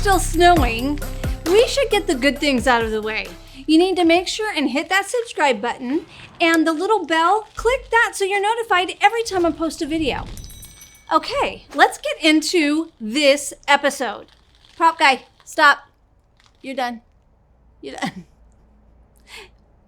still snowing, we should get the good things out of the way. You need to make sure and hit that subscribe button and the little bell, click that so you're notified every time I post a video. Okay, let's get into this episode. Prop guy, stop. You're done. You're done.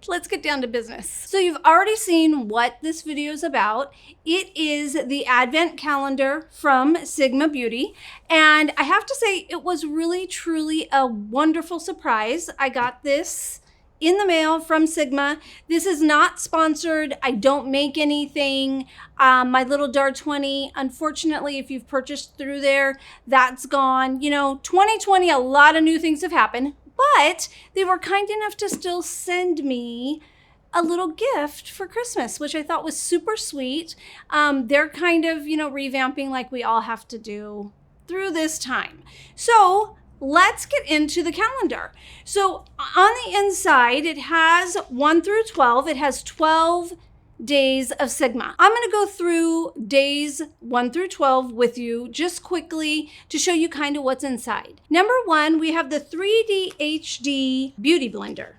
Let's get down to business. So you've already seen what this video is about. It is the Advent calendar from Sigma Beauty. And I have to say, it was really, truly a wonderful surprise. I got this in the mail from Sigma. This is not sponsored. I don't make anything. My little DAR 20, unfortunately, if you've purchased through there, that's gone. You know, 2020, a lot of new things have happened, but they were kind enough to still send me a little gift for Christmas, which I thought was super sweet. They're kind of, revamping like we all have to do through this time. So let's get into the calendar. So on the inside, it has 1 through 12. It has 12 days of Sigma. I'm going to go through days 1 through 12 with you just quickly to show you kind of what's inside. Number 1, we have the 3D HD Beauty Blender,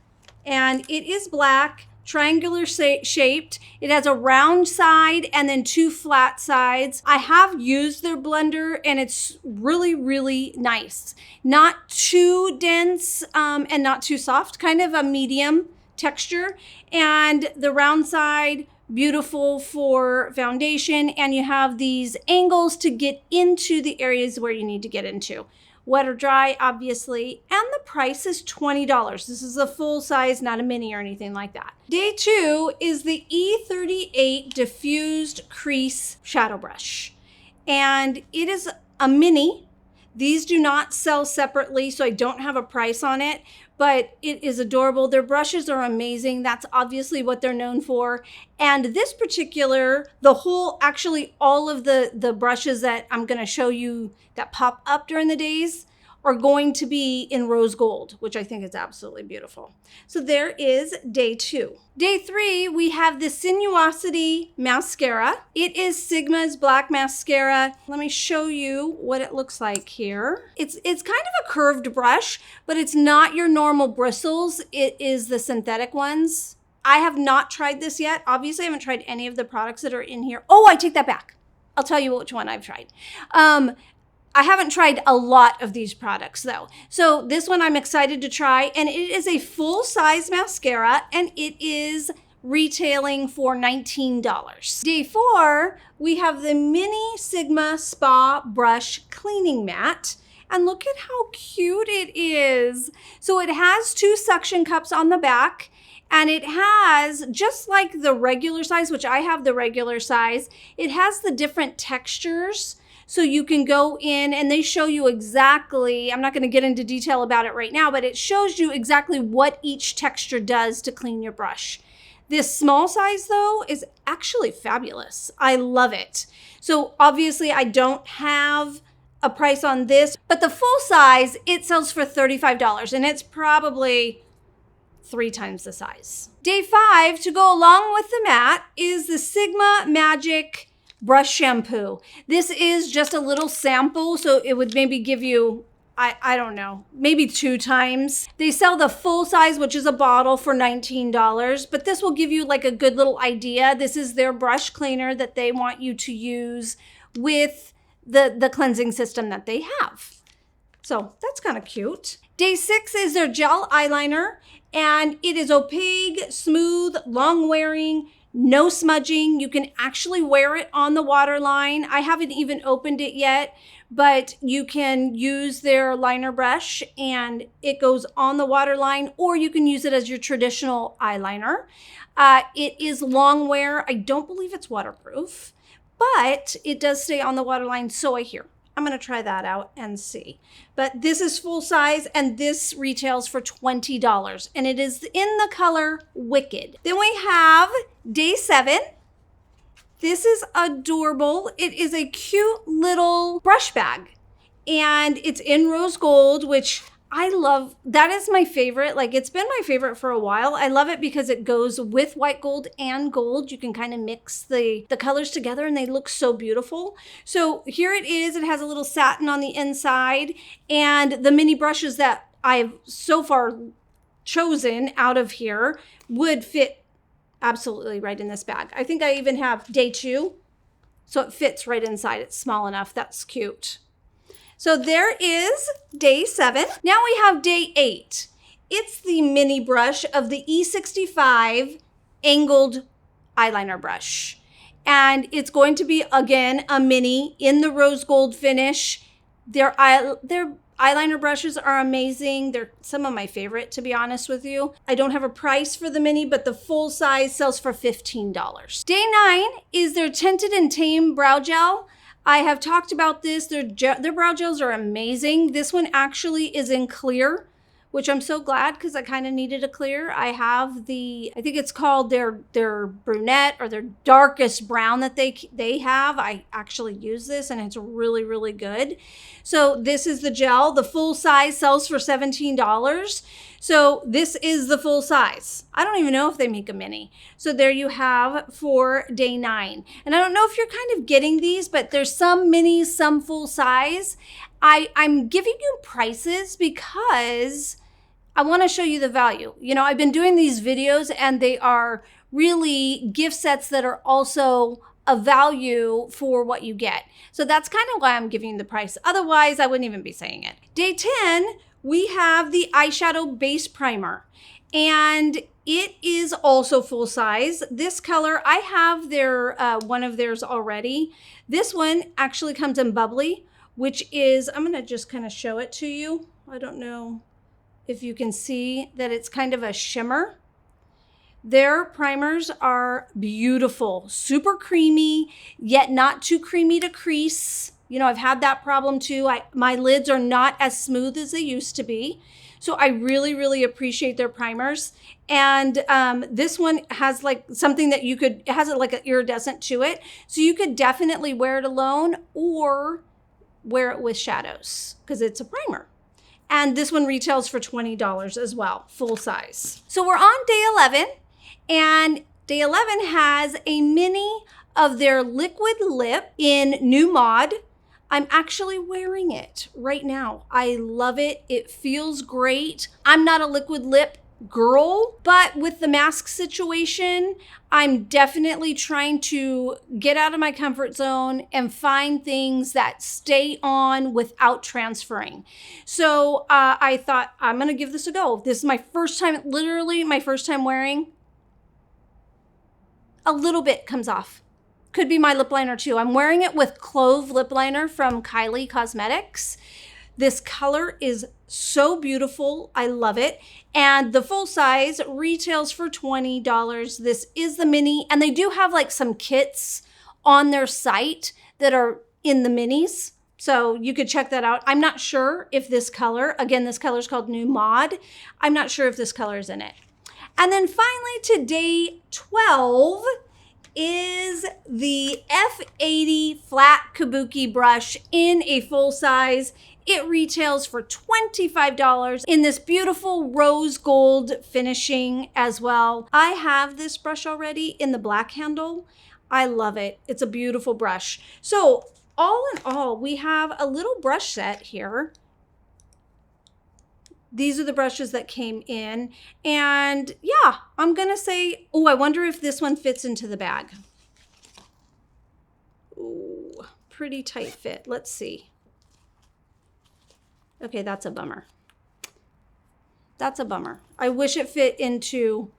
and it is black, triangular shaped. It has a round side and then 2 flat sides. I have used their blender and it's really, really nice. Not too dense and not too soft, kind of a medium texture. And the round side, beautiful for foundation. And you have these angles to get into the areas where you need to get into. Wet or dry, obviously, and the price is $20. This is a full size, not a mini or anything like that. Day 2 is the E38 Diffused Crease Shadow Brush, and it is a mini. These do not sell separately, so I don't have a price on it, but it is adorable. Their brushes are amazing. That's obviously what they're known for. And this particular, actually all of the brushes that I'm going to show you that pop up during the days are going to be in rose gold, which I think is absolutely beautiful. So there is day 2. Day 3, we have the Sinuosity Mascara. It is Sigma's black mascara. Let me show you what it looks like here. It's kind of a curved brush, but it's not your normal bristles. It is the synthetic ones. I have not tried this yet. Obviously, I haven't tried any of the products that are in here. Oh, I take that back. I'll tell you which one I've tried. I haven't tried a lot of these products though. So this one I'm excited to try, and it is a full size mascara and it is retailing for $19. Day 4, we have the mini Sigma Spa Brush Cleaning Mat. And look at how cute it is. So it has 2 suction cups on the back, and it has, just like the regular size, which I have the regular size, it has the different textures. So you can go in and they show you exactly, I'm not going to get into detail about it right now, but it shows you exactly what each texture does to clean your brush. This small size though is actually fabulous. I love it. So obviously I don't have a price on this, but the full size, it sells for $35 and it's probably 3 times the size. Day 5, to go along with the mat, is the Sigma Magic Brush Shampoo. This is just a little sample, so it would maybe give you, I don't know, maybe 2 times. They sell the full size, which is a bottle, for $19, but this will give you like a good little idea. This is their brush cleaner that they want you to use with the cleansing system that they have. So that's kind of cute. Day 6 is their gel eyeliner, and it is opaque, smooth, long wearing, no smudging. You can actually wear it on the waterline. I haven't even opened it yet, but you can use their liner brush and it goes on the waterline, or you can use it as your traditional eyeliner. It is long wear. I don't believe it's waterproof, but it does stay on the waterline, so I hear. I'm going to try that out and see. But this is full size and this retails for $20 and it is in the color Wicked. Then we have day 7. This is adorable. It is a cute little brush bag and it's in rose gold, which I love, that is my favorite. Like, it's been my favorite for a while. I love it because it goes with white gold and gold. You can kind of mix the colors together and they look so beautiful. So here it is. It has a little satin on the inside, and the mini brushes that I've so far chosen out of here would fit absolutely right in this bag. I think I even have day 2, so it fits right inside. It's small enough. That's cute. So there is day 7. Now we have day 8. It's the mini brush of the E65 angled eyeliner brush. And it's going to be, again, a mini in the rose gold finish. Their eyeliner brushes are amazing. They're some of my favorite, to be honest with you. I don't have a price for the mini, but the full size sells for $15. Day 9 is their Tinted and Tame Brow Gel. I have talked about this. Their brow gels are amazing. This one actually is in clear, which I'm so glad because I kind of needed a clear. I have I think it's called their brunette or their darkest brown that they have. I actually use this and it's really, really good. So this is the gel. The full size sells for $17. So this is the full size. I don't even know if they make a mini. So there you have for day 9. And I don't know if you're kind of getting these, but there's some minis, some full size. I'm giving you prices because I want to show you the value. You know, I've been doing these videos and they are really gift sets that are also a value for what you get. So that's kind of why I'm giving you the price. Otherwise, I wouldn't even be saying it. Day 10, we have the eyeshadow base primer, and it is also full size. This color, I have one of theirs already. This one actually comes in bubbly, which is, I'm gonna just kind of show it to you. I don't know if you can see that it's kind of a shimmer. Their primers are beautiful, super creamy, yet not too creamy to crease. You know, I've had that problem too. My lids are not as smooth as they used to be. So I really, really appreciate their primers. And this one has like something that it has like an iridescent to it. So you could definitely wear it alone or wear it with shadows because it's a primer. And this one retails for $20 as well, full size. So we're on day 11, and day 11 has a mini of their liquid lip in New Mod. I'm actually wearing it right now. I love it. It feels great. I'm not a liquid lip girl, but with the mask situation, I'm definitely trying to get out of my comfort zone and find things that stay on without transferring. So I thought I'm gonna give this a go. This is my first time, literally my first time wearing. A little bit comes off. Could be my lip liner too. I'm wearing it with Clove lip liner from Kylie Cosmetics. This color is so beautiful. I love it. And the full size retails for $20. This is the mini. And they do have like some kits on their site that are in the minis. So you could check that out. I'm not sure if this color, again, this color is called New Mod. I'm not sure if this color is in it. And then finally to day 12 is the F80 flat kabuki brush in a full size. It retails for $25 in this beautiful rose gold finishing as well. I have this brush already in the black handle. I love it. It's a beautiful brush. So all in all, we have a little brush set here. These are the brushes that came in. And yeah, I'm gonna say, oh, I wonder if this one fits into the bag. Ooh, pretty tight fit. Let's see. Okay, that's a bummer. That's a bummer. I wish it fit into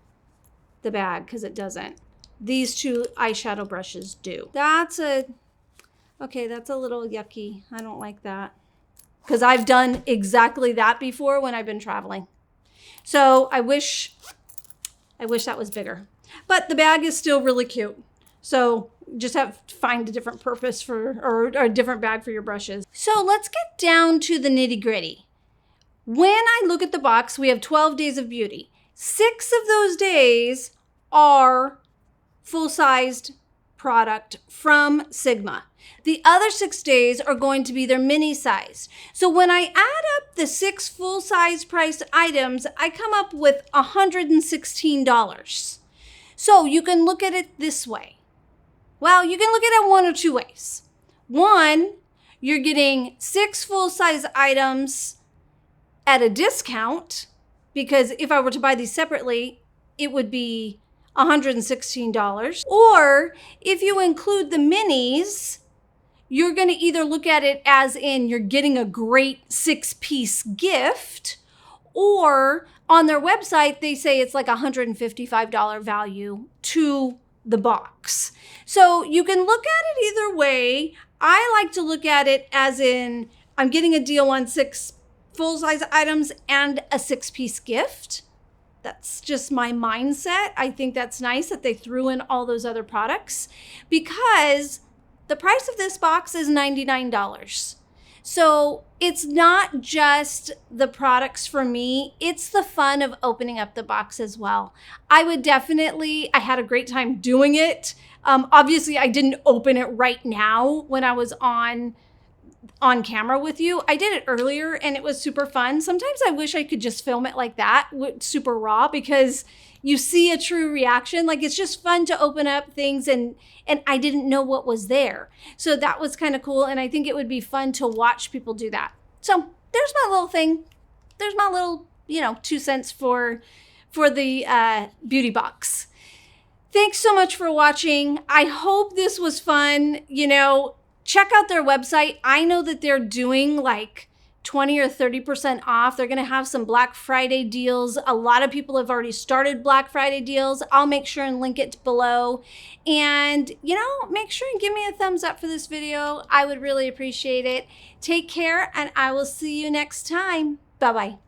the bag because it doesn't. These two eyeshadow brushes do. Okay, that's a little yucky. I don't like that. Because I've done exactly that before when I've been traveling. So I wish that was bigger. But the bag is still really cute. So just have to find a different purpose or a different bag for your brushes. So let's get down to the nitty gritty. When I look at the box, we have 12 days of beauty. 6 of those days are full-sized product from Sigma. The other 6 days are going to be their mini size. So when I add up the 6 full-size priced items, I come up with $116. So you can look at it this way. Well, you can look at it one or two ways. One, you're getting 6 full-size items at a discount, because if I were to buy these separately, it would be $116. Or if you include the minis, you're going to either look at it as in you're getting a great 6-piece gift, or on their website, they say it's like $155 value to the box. So you can look at it either way. I like to look at it as in I'm getting a deal on 6 full-size items and a 6-piece gift. That's just my mindset. I think that's nice that they threw in all those other products, because the price of this box is $99. So it's not just the products for me, it's the fun of opening up the box as well. I had a great time doing it. Obviously, I didn't open it right now when I was on camera with you. I did it earlier and it was super fun. Sometimes I wish I could just film it like that, super raw, because you see a true reaction. Like, it's just fun to open up things and I didn't know what was there. So that was kind of cool. And I think it would be fun to watch people do that. So there's my little thing. There's my little, 2 cents for the beauty box. Thanks so much for watching. I hope this was fun. Check out their website. I know that they're doing like 20 or 30% off. They're going to have some Black Friday deals. A lot of people have already started Black Friday deals. I'll make sure and link it below. And, make sure and give me a thumbs up for this video. I would really appreciate it. Take care, and I will see you next time. Bye-bye.